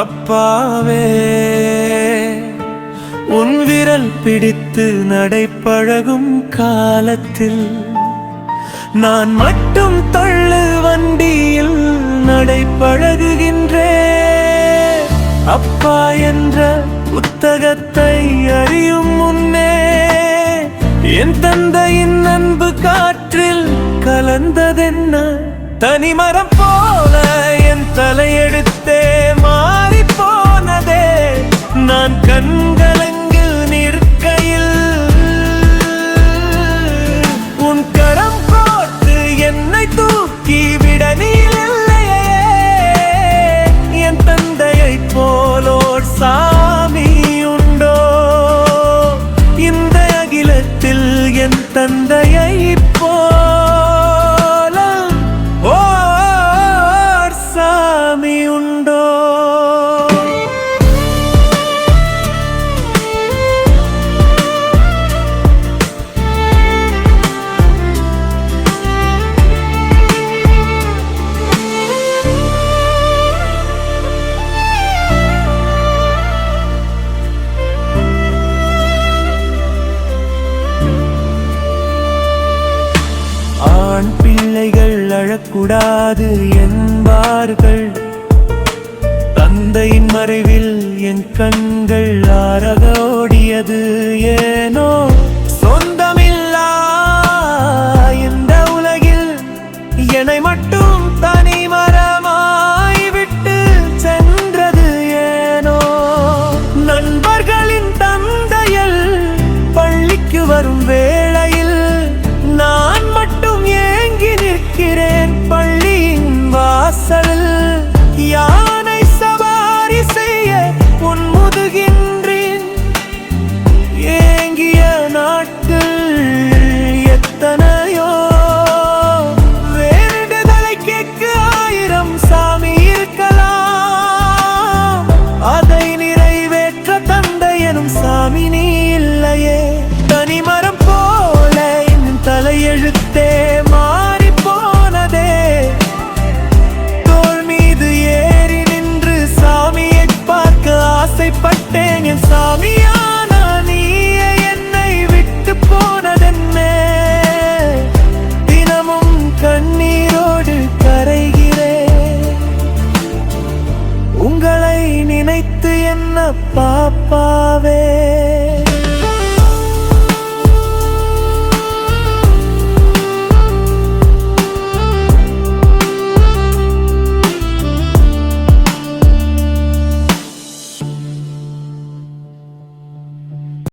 அப்பாவே, உன் விரல் பிடித்து நடைபழகும் காலத்தில் நான் மட்டும் தள்ளு வண்டியில் நடைபழகுகின்றேன். அப்பா என்ற புத்தகத்தை அறியும் முன்னே என் தந்தையின் அன்பு காற்றில் கலந்ததென்ன? தனிமரம் போல என் தலையெடுத்தே மாறி போனதே. நான் கண்கலங்கில் நிற்கையில் உன் கரம் போட்டு என்னை தூக்கி விட நீ இல்லையே. என் தந்தையை போலோர் சாமி உண்டோ இந்த அகிலத்தில்? என் தந்தையை ஆண் பிள்ளைகள் அழக்கூடாது என்பார்கள். தந்தையின் மறைவில் என் கண்கள் ஆரக ஓடியது. ஏனோ சொந்தமில்லா இந்த உலகில் என்னை மட்டும் தனி மரமாய் விட்டு சென்றது ஏனோ? நண்பர்களின் தந்தையில் பள்ளிக்கு வரும் வேளையில் நான் மட்டும் ஏங்கி நிற்கிறேன் பள்ளியின் வாசலில். யானை சவாரி செய்ய முன்முதுகின்றேன். ஏங்கிய நாட்கள் எத்தனையோ, வேண்டுதலை கேட்க 1000 சாமி இருக்கலாம். அதை நிறைவேற்ற தந்தை எனும் சாமி நீ இல்லையே. தனிமரம் போல என் தலையெழுத்தே மாறி போனதே. தோள் மீது ஏறி நின்று சாமியை பார்க்க ஆசைப்பட்டேன். என் சாமியானா நீயே என்னை விட்டு போனதென்னே? தினமும் கண்ணீரோடு கரைகிறேன் உங்களை நினைத்து என்ன பாப்பாவே.